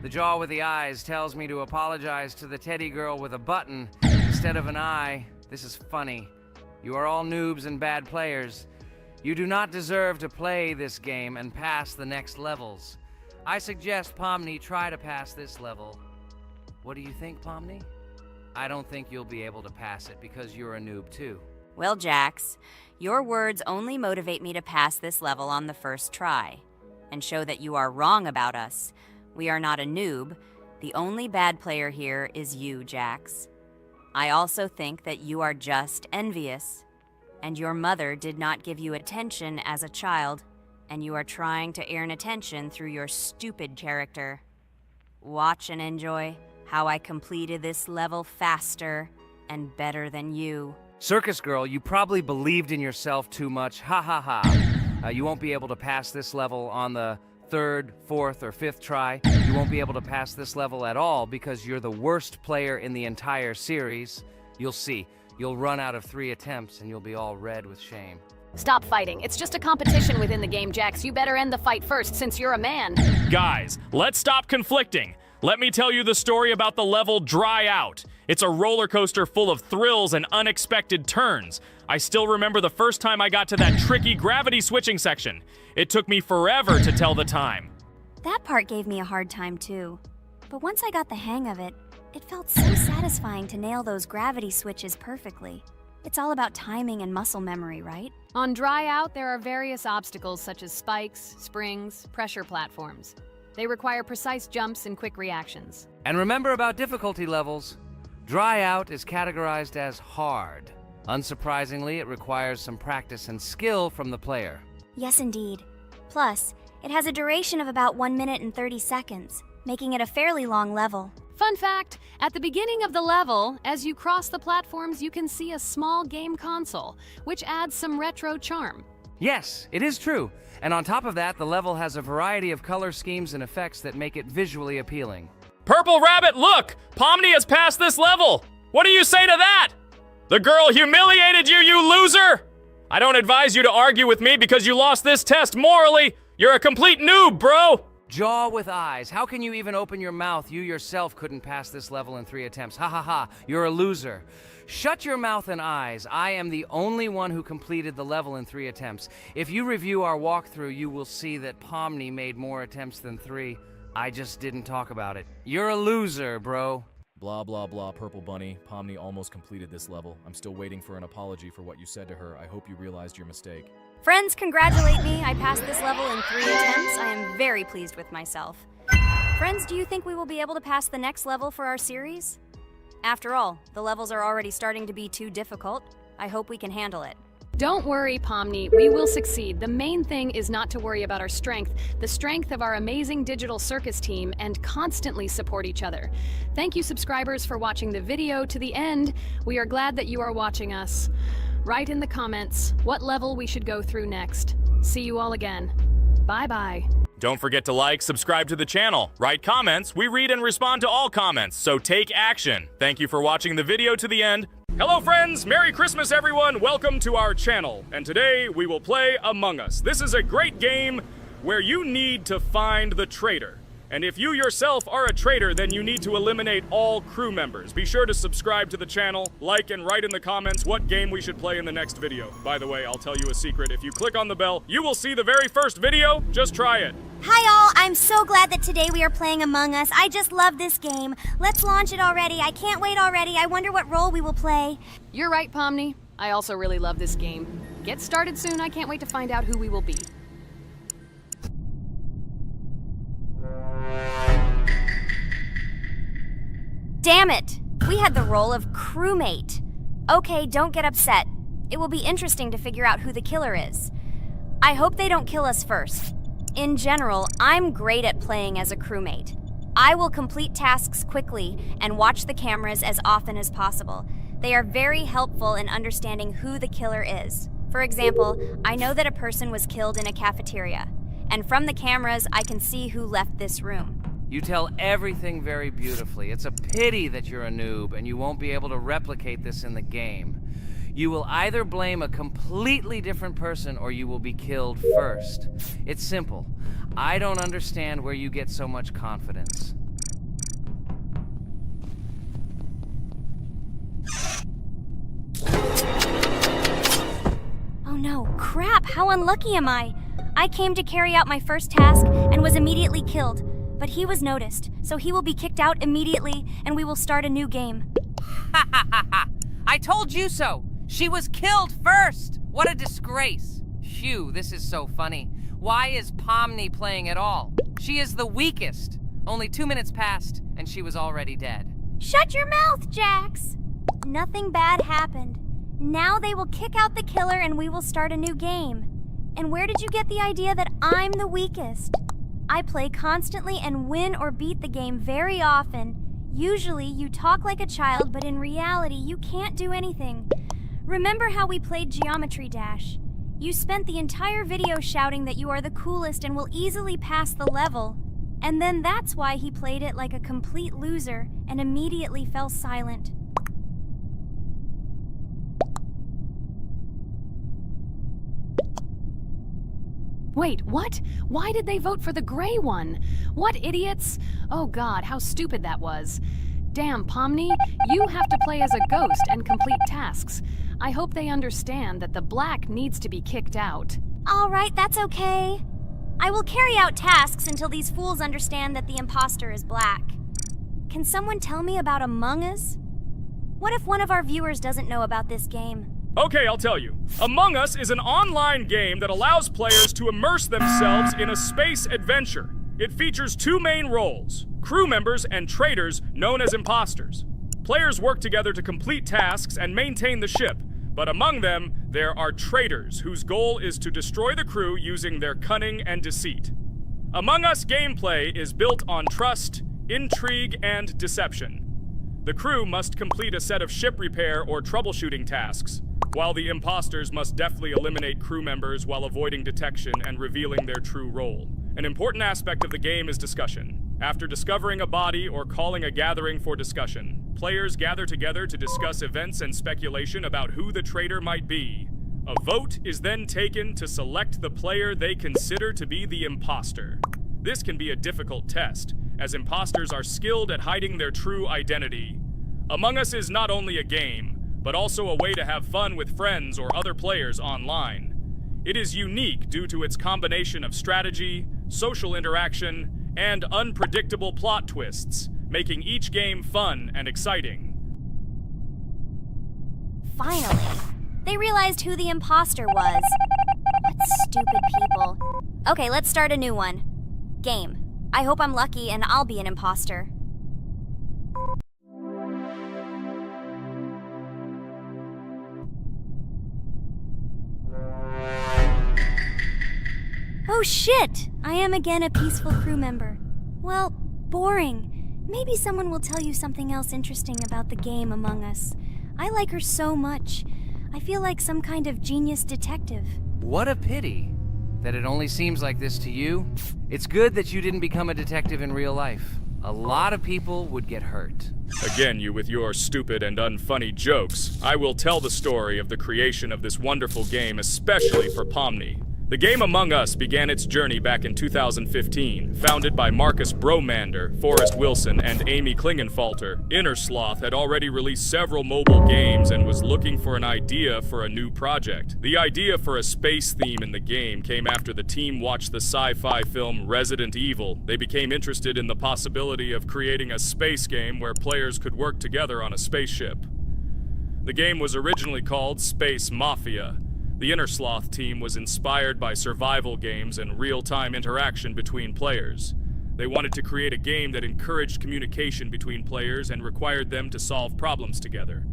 The jaw with the eyes tells me to apologize to the teddy girl with a button instead of an eye. This is funny. You are all noobs and bad players. You do not deserve to play this game and pass the next levels. I suggest Pomni try to pass this level. What do you think, Pomni? I don't think you'll be able to pass it because you're a noob too. Well, Jax, your words only motivate me to pass this level on the first try and show that you are wrong about us. We are not a noob. The only bad player here is you, Jax. I also think that you are just envious, and your mother did not give you attention as a child, and you are trying to earn attention through your stupid character. Watch and enjoy how I completed this level faster and better than you. Circus girl, you probably believed in yourself too much. Ha ha ha. You won't be able to pass this level on the 3rd, 4th, or 5th try. You won't be able to pass this level at all because you're the worst player in the entire series. You'll see. You'll run out of 3 attempts and you'll be all red with shame. Stop fighting. It's just a competition within the game, Jax. You better end the fight first since you're a man. Guys, let's stop conflicting. Let me tell you the story about the level Dry Out. It's a roller coaster full of thrills and unexpected turns. I still remember the first time I got to that tricky gravity switching section. It took me forever to tell the time. That part gave me a hard time too. But once I got the hang of it, it felt so satisfying to nail those gravity switches perfectly. It's all about timing and muscle memory, right? On Dry Out, there are various obstacles such as spikes, springs, pressure platforms. They require precise jumps and quick reactions. And remember about difficulty levels. Dry Out is categorized as hard. Unsurprisingly, it requires some practice and skill from the player. Yes, indeed. Plus, it has a duration of about 1 minute and 30 seconds, making it a fairly long level. Fun fact, at the beginning of the level, as you cross the platforms, you can see a small game console, which adds some retro charm. Yes, it is true. And on top of that, the level has a variety of color schemes and effects that make it visually appealing. Purple Rabbit, look! Pomni has passed this level! What do you say to that? The girl humiliated you, you loser! I don't advise you to argue with me because you lost this test morally. You're a complete noob, bro! Jaw with eyes. How can you even open your mouth? You yourself couldn't pass this level in 3 attempts. Ha ha ha. You're a loser. Shut your mouth and eyes. I am the only one who completed the level in 3 attempts. If you review our walkthrough, you will see that Pomni made more attempts than 3. I just didn't talk about it. You're a loser, bro. Blah, blah, blah, Purple Bunny. Pomni almost completed this level. I'm still waiting for an apology for what you said to her. I hope you realized your mistake. Friends, congratulate me. I passed this level in 3 attempts. I am very pleased with myself. Friends, do you think we will be able to pass the next level for our series? After all, the levels are already starting to be too difficult. I hope we can handle it. Don't worry, Pomni. We will succeed. The main thing is not to worry about our strength, the strength of our amazing digital circus team, and constantly support each other. Thank you, subscribers, for watching the video to the end. We are glad that you are watching us. Write in the comments what level we should go through next. See you all again. Bye-bye. Don't forget to like, subscribe to the channel, write comments. We read and respond to all comments, so take action. Thank you for watching the video to the end. Hello friends, Merry Christmas everyone, welcome to our channel. And today we will play Among Us. This is a great game where you need to find the traitor. And if you yourself are a traitor, then you need to eliminate all crew members. Be sure to subscribe to the channel, like and write in the comments what game we should play in the next video. By the way, I'll tell you a secret. If you click on the bell, you will see the very first video. Just try it. Hi all, I'm so glad that today we are playing Among Us. I just love this game. Let's launch it already. I can't wait already. I wonder what role we will play. You're right, Pomni. I also really love this game. Get started soon. I can't wait to find out who we will be. Damn it! We had the role of crewmate. Okay, don't get upset. It will be interesting to figure out who the killer is. I hope they don't kill us first. In general, I'm great at playing as a crewmate. I will complete tasks quickly and watch the cameras as often as possible. They are very helpful in understanding who the killer is. For example, I know that a person was killed in a cafeteria, and from the cameras, I can see who left this room. You tell everything very beautifully. It's a pity that you're a noob and you won't be able to replicate this in the game. You will either blame a completely different person or you will be killed first. It's simple. I don't understand where you get so much confidence. Oh no, crap, how unlucky am I? I came to carry out my first task and was immediately killed. But he was noticed, so he will be kicked out immediately, and we will start a new game. Ha ha ha ha! I told you so! She was killed first! What a disgrace! Phew, this is so funny. Why is Pomni playing at all? She is the weakest. Only 2 minutes passed, and she was already dead. Shut your mouth, Jax! Nothing bad happened. Now they will kick out the killer and we will start a new game. And where did you get the idea that I'm the weakest? I play constantly and win or beat the game very often. Usually you talk like a child, but in reality you can't do anything. Remember how we played Geometry Dash? You spent the entire video shouting that you are the coolest and will easily pass the level. And then that's why he played it like a complete loser and immediately fell silent. Wait, what? Why did they vote for the gray one? What idiots? Oh god, how stupid that was. Damn, Pomni, you have to play as a ghost and complete tasks. I hope they understand that the black needs to be kicked out. All right, that's okay. I will carry out tasks until these fools understand that the imposter is black. Can someone tell me about Among Us? What if one of our viewers doesn't know about this game? Okay, I'll tell you. Among Us is an online game that allows players to immerse themselves in a space adventure. It features 2 main roles, crew members and traitors known as imposters. Players work together to complete tasks and maintain the ship, but among them, there are traitors whose goal is to destroy the crew using their cunning and deceit. Among Us gameplay is built on trust, intrigue, and deception. The crew must complete a set of ship repair or troubleshooting tasks, while the imposters must deftly eliminate crew members while avoiding detection and revealing their true role. An important aspect of the game is discussion. After discovering a body or calling a gathering for discussion, players gather together to discuss events and speculation about who the traitor might be. A vote is then taken to select the player they consider to be the imposter. This can be a difficult test, as imposters are skilled at hiding their true identity. Among Us is not only a game, but also a way to have fun with friends or other players online. It is unique due to its combination of strategy, social interaction, and unpredictable plot twists, making each game fun and exciting. Finally, they realized who the imposter was. What stupid people. Okay, let's start a new one. Game. I hope I'm lucky and I'll be an imposter. Oh shit! I am again a peaceful crew member. Well, boring. Maybe someone will tell you something else interesting about the game Among Us. I like her so much. I feel like some kind of genius detective. What a pity that it only seems like this to you. It's good that you didn't become a detective in real life. A lot of people would get hurt. Again, you with your stupid and unfunny jokes. I will tell the story of the creation of this wonderful game, especially for Pomni. The game Among Us began its journey back in 2015. Founded by Marcus Bromander, Forrest Wilson, and Amy Klingenfalter, Innersloth had already released several mobile games and was looking for an idea for a new project. The idea for a space theme in the game came after the team watched the sci-fi film Resident Evil. They became interested in the possibility of creating a space game where players could work together on a spaceship. The game was originally called Space Mafia. The Innersloth team was inspired by survival games and real-time interaction between players. They wanted to create a game that encouraged communication between players and required them to solve problems together.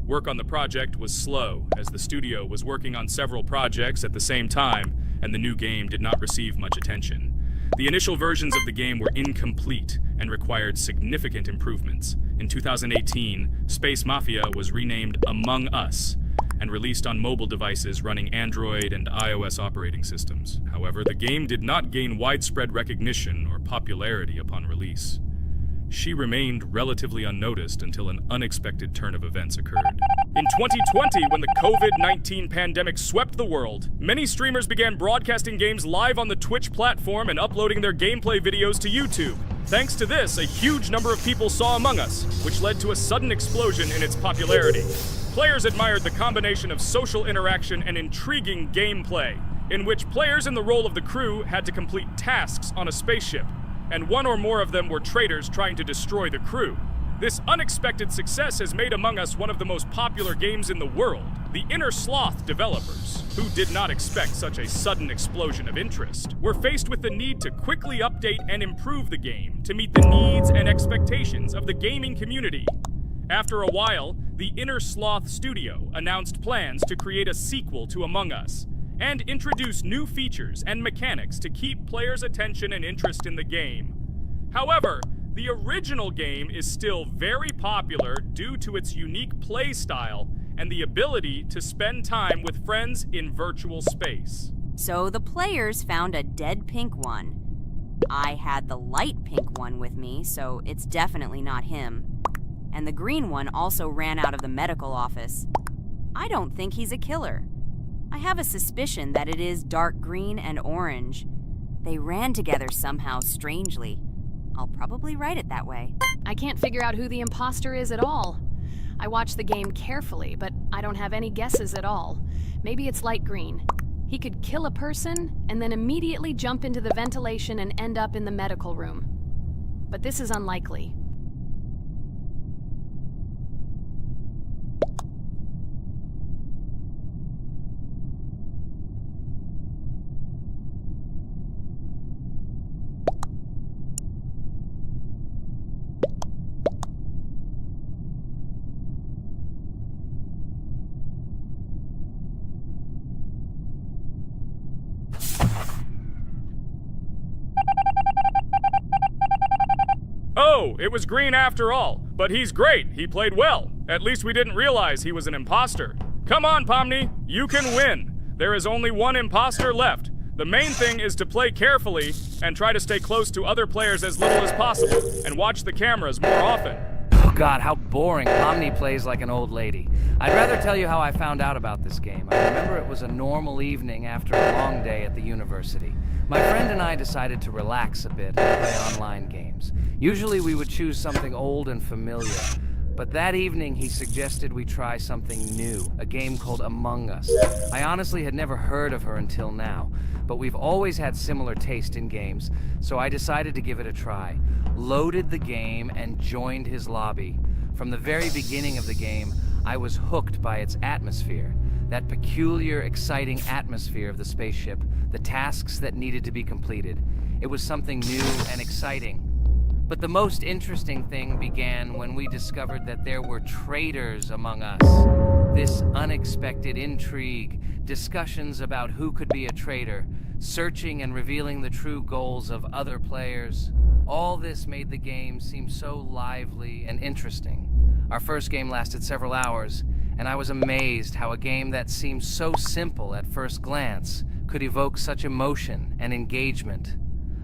Work on the project was slow, as the studio was working on several projects at the same time, and the new game did not receive much attention. The initial versions of the game were incomplete and required significant improvements. In 2018, Space Mafia was renamed Among Us, and released on mobile devices running Android and iOS operating systems. However, the game did not gain widespread recognition or popularity upon release. She remained relatively unnoticed until an unexpected turn of events occurred. In 2020, when the COVID-19 pandemic swept the world, many streamers began broadcasting games live on the Twitch platform and uploading their gameplay videos to YouTube. Thanks to this, a huge number of people saw Among Us, which led to a sudden explosion in its popularity. Players admired the combination of social interaction and intriguing gameplay, in which players in the role of the crew had to complete tasks on a spaceship, and one or more of them were traitors trying to destroy the crew. This unexpected success has made Among Us one of the most popular games in the world. The Innersloth developers, who did not expect such a sudden explosion of interest, were faced with the need to quickly update and improve the game to meet the needs and expectations of the gaming community. After a while, the Innersloth studio announced plans to create a sequel to Among Us and introduce new features and mechanics to keep players' attention and interest in the game. However, the original game is still very popular due to its unique play style and the ability to spend time with friends in virtual space. So the players found a dead pink one. I had the light pink one with me, so it's definitely not him. And the green one also ran out of the medical office. I don't think he's a killer. I have a suspicion that it is dark green and orange. They ran together somehow strangely. I'll probably write it that way. I can't figure out who the imposter is at all. I watched the game carefully, but I don't have any guesses at all. Maybe it's light green. He could kill a person and then immediately jump into the ventilation and end up in the medical room. But this is unlikely. Oh, it was green after all. But he's great. He played well. At least we didn't realize he was an imposter. Come on, Pomni. You can win. There is only one imposter left. The main thing is to play carefully and try to stay close to other players as little as possible and watch the cameras more often. Oh God, how boring. Pomni plays like an old lady. I'd rather tell you how I found out about this game. I remember it was a normal evening after a long day at the university. My friend and I decided to relax a bit and play online games. Usually we would choose something old and familiar. But that evening, he suggested we try something new, a game called Among Us. I honestly had never heard of her until now, but we've always had similar taste in games, so I decided to give it a try. Loaded the game and joined his lobby. From the very beginning of the game, I was hooked by its atmosphere. That peculiar, exciting atmosphere of the spaceship, the tasks that needed to be completed. It was something new and exciting. But the most interesting thing began when we discovered that there were traitors among us. This unexpected intrigue, discussions about who could be a traitor, searching and revealing the true goals of other players. All this made the game seem so lively and interesting. Our first game lasted several hours, and I was amazed how a game that seemed so simple at first glance could evoke such emotion and engagement.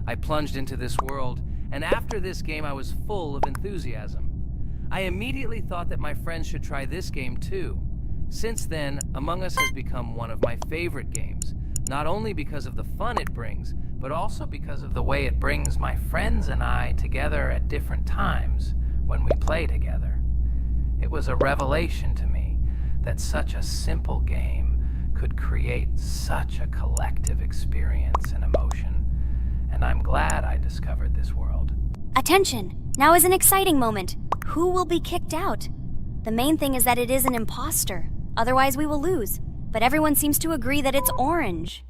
I plunged into this world, and after this game I was full of enthusiasm. I immediately thought that my friends should try this game too. Since then, Among Us has become one of my favorite games, not only because of the fun it brings, but also because of the way it brings my friends and I together at different times when we play together. It was a revelation to me that such a simple game could create such a collective experience and emotion. And I'm glad I discovered this world. Attention! Now is an exciting moment. Who will be kicked out? The main thing is that it is an imposter. Otherwise, we will lose. But everyone seems to agree that it's orange.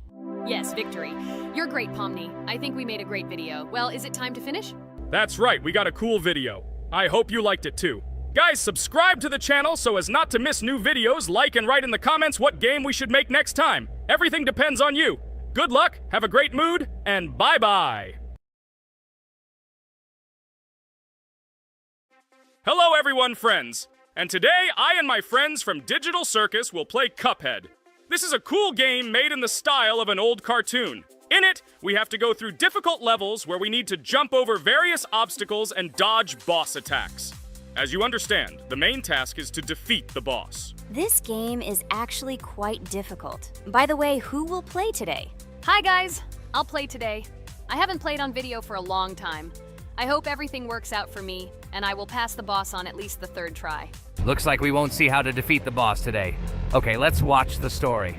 Yes, victory. You're great, Pomni. I think we made a great video. Well, is it time to finish? That's right, we got a cool video. I hope you liked it too. Guys, subscribe to the channel so as not to miss new videos, like and write in the comments what game we should make next time. Everything depends on you. Good luck, have a great mood, and bye-bye. Hello everyone, friends. And today, I and my friends from Digital Circus will play Cuphead. This is a cool game made in the style of an old cartoon. In it, we have to go through difficult levels where we need to jump over various obstacles and dodge boss attacks. As you understand, the main task is to defeat the boss. This game is actually quite difficult. By the way, who will play today? Hi guys, I'll play today. I haven't played on video for a long time. I hope everything works out for me, and I will pass the boss on at least the third try. Looks like we won't see how to defeat the boss today. Okay, let's watch the story.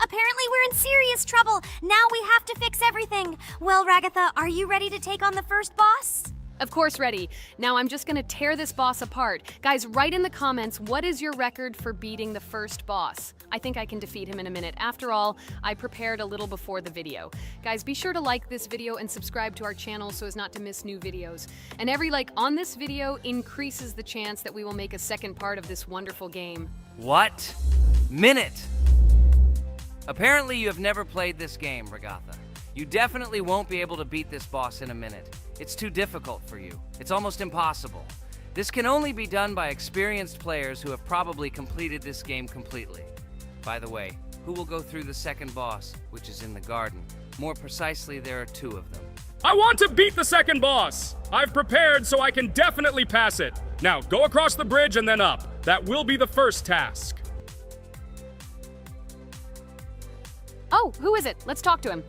Apparently we're in serious trouble. Now we have to fix everything. Well, Ragatha, are you ready to take on the first boss? Of course, ready. Now I'm just gonna tear this boss apart. Guys, write in the comments, what is your record for beating the first boss? I think I can defeat him in a minute. After all, I prepared a little before the video. Guys, be sure to like this video and subscribe to our channel so as not to miss new videos. And every like on this video increases the chance that we will make a second part of this wonderful game. What? Minute! Apparently you have never played this game, Ragatha. You definitely won't be able to beat this boss in a minute. It's too difficult for you. It's almost impossible. This can only be done by experienced players who have probably completed this game completely. By the way, who will go through the second boss, which is in the garden. More precisely, there are two of them. I want to beat the second boss! I've prepared so I can definitely pass it. Now, go across the bridge and then up. That will be the first task. Oh, who is it? Let's talk to him.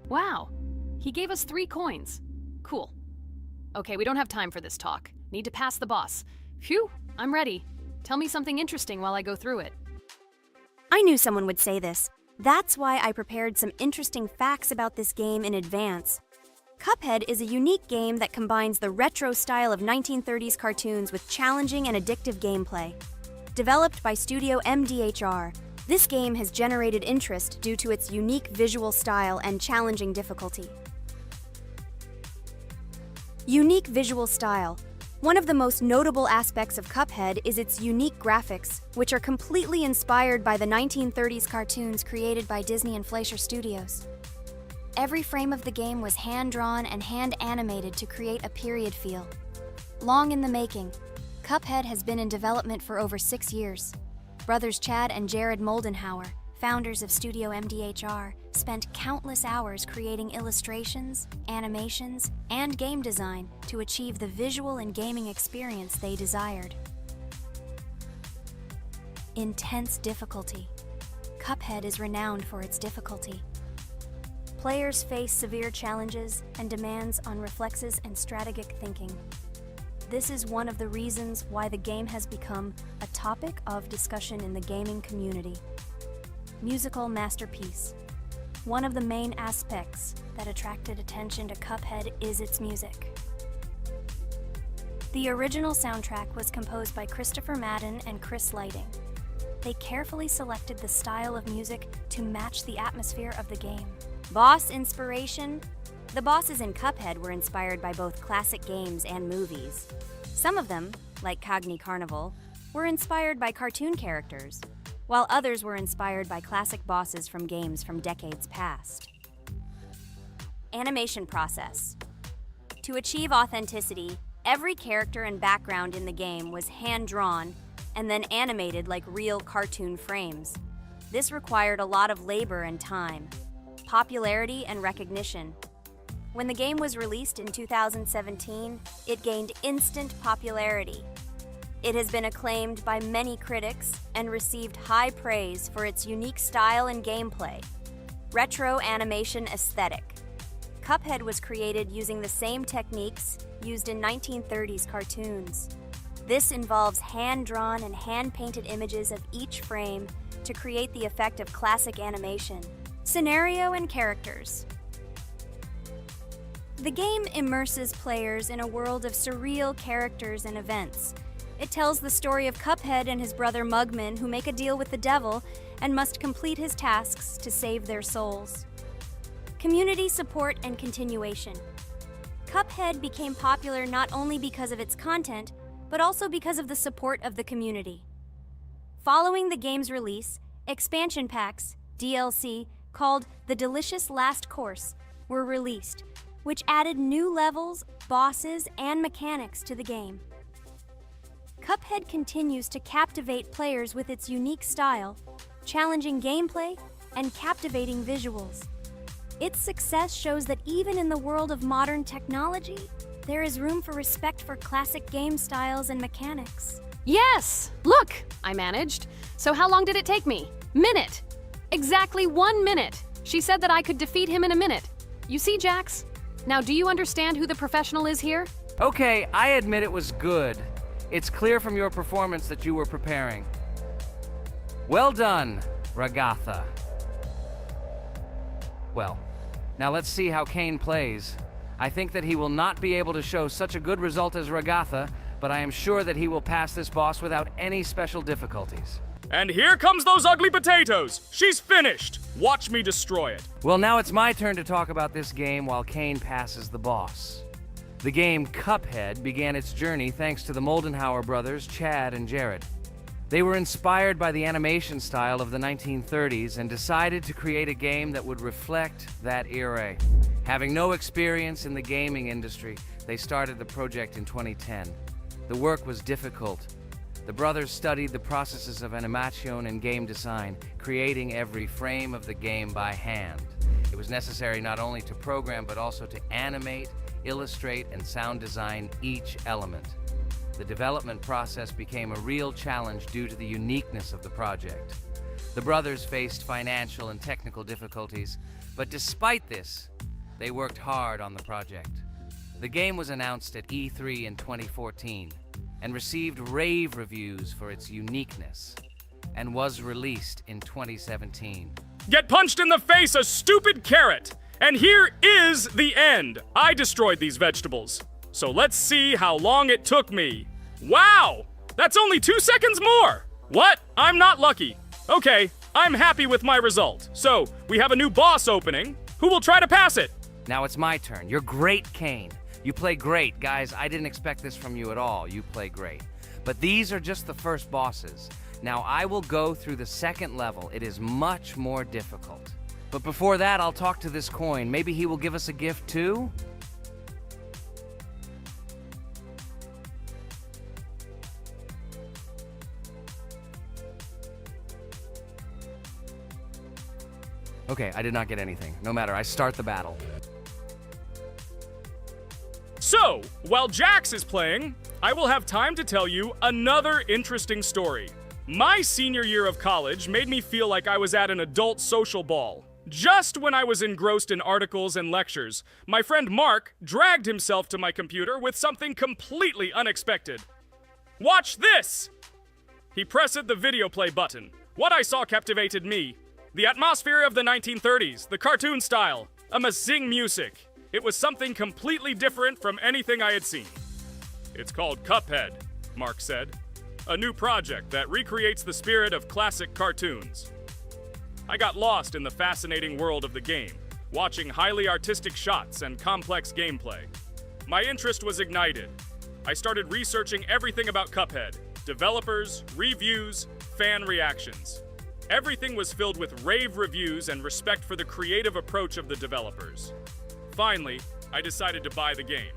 Wow, he gave us 3 coins. Cool. Okay, we don't have time for this talk. Need to pass the boss. Phew, I'm ready. Tell me something interesting while I go through it. I knew someone would say this. That's why I prepared some interesting facts about this game in advance. Cuphead is a unique game that combines the retro style of 1930s cartoons with challenging and addictive gameplay. Developed by Studio MDHR, this game has generated interest due to its unique visual style and challenging difficulty. Unique visual style. One of the most notable aspects of Cuphead is its unique graphics, which are completely inspired by the 1930s cartoons created by Disney and Fleischer Studios. Every frame of the game was hand-drawn and hand-animated to create a period feel. Long in the making, Cuphead has been in development for over 6 years. Brothers Chad and Jared Moldenhauer, founders of Studio MDHR, spent countless hours creating illustrations, animations, and game design to achieve the visual and gaming experience they desired. Intense difficulty. Cuphead is renowned for its difficulty. Players face severe challenges and demands on reflexes and strategic thinking. This is one of the reasons why the game has become a topic of discussion in the gaming community. Musical masterpiece. One of the main aspects that attracted attention to Cuphead is its music. The original soundtrack was composed by Christopher Madden and Chris Lighting. They carefully selected the style of music to match the atmosphere of the game. Boss inspiration. The bosses in Cuphead were inspired by both classic games and movies. Some of them, like Cogni Carnival, were inspired by cartoon characters, while others were inspired by classic bosses from games from decades past. Animation process. To achieve authenticity, every character and background in the game was hand-drawn and then animated like real cartoon frames. This required a lot of labor and time, popularity and recognition. When the game was released in 2017, it gained instant popularity. It has been acclaimed by many critics and received high praise for its unique style and gameplay. Retro animation aesthetic. Cuphead was created using the same techniques used in 1930s cartoons. This involves hand-drawn and hand-painted images of each frame to create the effect of classic animation. Scenario and characters. The game immerses players in a world of surreal characters and events. It tells the story of Cuphead and his brother Mugman, who make a deal with the devil and must complete his tasks to save their souls. Community support and continuation. Cuphead became popular not only because of its content, but also because of the support of the community. Following the game's release, expansion packs, DLC, called The Delicious Last Course, were released, which added new levels, bosses, and mechanics to the game. Cuphead continues to captivate players with its unique style, challenging gameplay, and captivating visuals. Its success shows that even in the world of modern technology, there is room for respect for classic game styles and mechanics. Yes! Look! I managed. So how long did it take me? Minute! Exactly 1 minute! She said that I could defeat him in a minute. You see, Jax? Now, do you understand who the professional is here? Okay, I admit it was good. It's clear from your performance that you were preparing. Well done, Ragatha. Well, now let's see how Kane plays. I think that he will not be able to show such a good result as Ragatha, but I am sure that he will pass this boss without any special difficulties. And here comes those ugly potatoes! She's finished! Watch me destroy it. Well, now it's my turn to talk about this game while Kane passes the boss. The game Cuphead began its journey thanks to the Moldenhauer brothers, Chad and Jared. They were inspired by the animation style of the 1930s and decided to create a game that would reflect that era. Having no experience in the gaming industry, they started the project in 2010. The work was difficult. The brothers studied the processes of animation and game design, creating every frame of the game by hand. It was necessary not only to program, but also to animate, illustrate, and sound design each element. The development process became a real challenge due to the uniqueness of the project. The brothers faced financial and technical difficulties, but despite this, they worked hard on the project. The game was announced at E3 in 2014 and received rave reviews for its uniqueness, and was released in 2017. Get punched in the face, a stupid carrot! And here is the end. I destroyed these vegetables. So let's see how long it took me. Wow! That's only 2 seconds more! What? I'm not lucky. Okay, I'm happy with my result. So, we have a new boss opening. Who will try to pass it? Now it's my turn. You're great, Kane. You play great. Guys, I didn't expect this from you at all. You play great. But these are just the first bosses. Now I will go through the second level. It is much more difficult. But before that, I'll talk to this coin. Maybe he will give us a gift too? Okay, I did not get anything. No matter, I start the battle. So, while Jax is playing, I will have time to tell you another interesting story. My senior year of college made me feel like I was at an adult social ball. Just when I was engrossed in articles and lectures, my friend Mark dragged himself to my computer with something completely unexpected. Watch this! He pressed the video play button. What I saw captivated me. The atmosphere of the 1930s, the cartoon style, amazing music. It was something completely different from anything I had seen. It's called Cuphead, Mark said. A new project that recreates the spirit of classic cartoons. I got lost in the fascinating world of the game, watching highly artistic shots and complex gameplay. My interest was ignited. I started researching everything about Cuphead, developers, reviews, fan reactions. Everything was filled with rave reviews and respect for the creative approach of the developers. Finally, I decided to buy the game.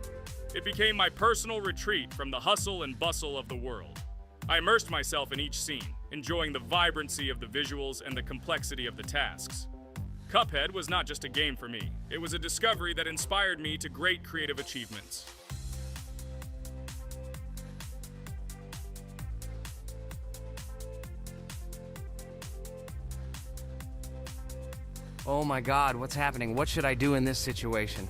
It became my personal retreat from the hustle and bustle of the world. I immersed myself in each scene, enjoying the vibrancy of the visuals and the complexity of the tasks. Cuphead was not just a game for me. It was a discovery that inspired me to great creative achievements. Oh my god, what's happening? What should I do in this situation?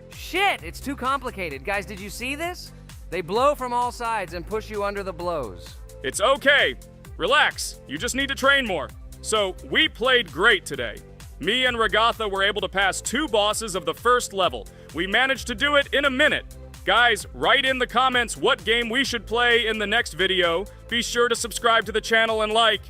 Shit, it's too complicated. Guys, did you see this? They blow from all sides and push you under the blows. It's okay. Relax. You just need to train more. So, we played great today. Me and Regatha were able to pass 2 bosses of the first level. We managed to do it in a minute. Guys, write in the comments what game we should play in the next video. Be sure to subscribe to the channel and like.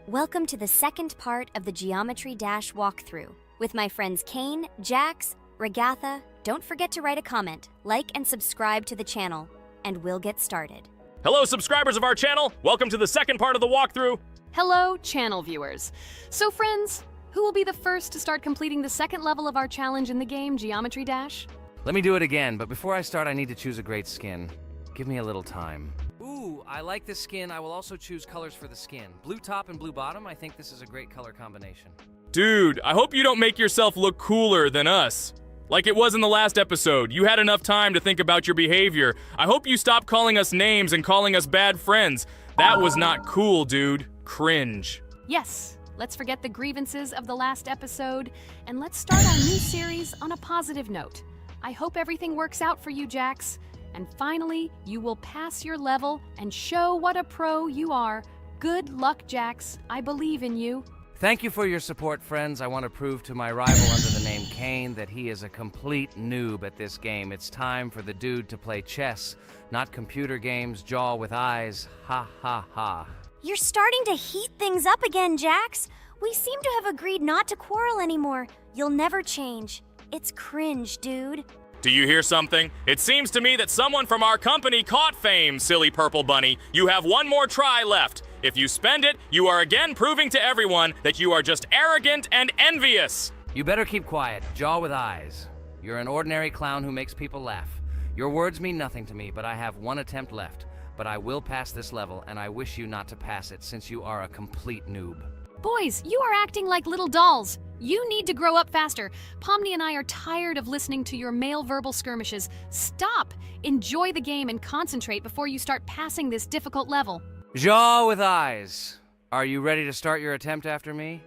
Welcome to the second part of the Geometry Dash walkthrough. With my friends Kane, Jax, Regatha, don't forget to write a comment, like, and subscribe to the channel, and we'll get started. Hello, subscribers of our channel. Welcome to the second part of the walkthrough. Hello, channel viewers. So friends, who will be the first to start completing the second level of our challenge in the game, Geometry Dash? Let me do it again, but before I start, I need to choose a great skin. Give me a little time. Ooh, I like this skin. I will also choose colors for the skin. Blue top and blue bottom. I think this is a great color combination. Dude, I hope you don't make yourself look cooler than us. Like it was in the last episode. You had enough time to think about your behavior. I hope you stop calling us names and calling us bad friends. That was not cool, dude. Cringe. Yes, let's forget the grievances of the last episode, and let's start our new series on a positive note. I hope everything works out for you, Jax. And finally, you will pass your level and show what a pro you are. Good luck, Jax. I believe in you. Thank you for your support, friends. I want to prove to my rival under the name Kane that he is a complete noob at this game. It's time for the dude to play chess, not computer games, jaw with eyes. Ha ha ha. You're starting to heat things up again, Jax. We seem to have agreed not to quarrel anymore. You'll never change. It's cringe, dude. Do you hear something? It seems to me that someone from our company caught fame, silly purple bunny. You have one more try left. If you spend it, you are again proving to everyone that you are just arrogant and envious. You better keep quiet, jaw with eyes. You're an ordinary clown who makes people laugh. Your words mean nothing to me, but I have one attempt left. But I will pass this level, and I wish you not to pass it since you are a complete noob. Boys, you are acting like little dolls. You need to grow up faster. Pomni and I are tired of listening to your male verbal skirmishes. Stop! Enjoy the game and concentrate before you start passing this difficult level. Jaw with eyes. Are you ready to start your attempt after me?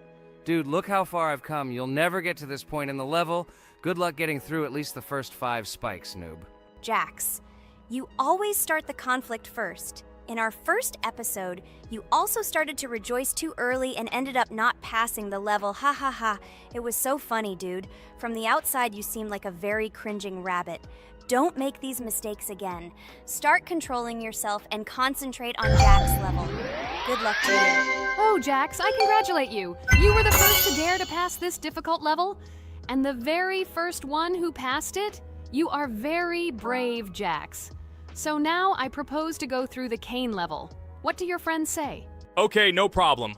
Dude, look how far I've come. You'll never get to this point in the level. Good luck getting through at least the first 5 spikes, noob. Jax, you always start the conflict first. In our first episode, you also started to rejoice too early and ended up not passing the level. Ha ha ha. It was so funny, dude. From the outside, you seemed like a very cringing rabbit. Don't make these mistakes again. Start controlling yourself and concentrate on Jax's level. Good luck to you. Oh, Jax, I congratulate you. You were the first to dare to pass this difficult level, and the very first one who passed it. You are very brave, Jax. So now I propose to go through the cane level. What do your friends say? Okay, no problem.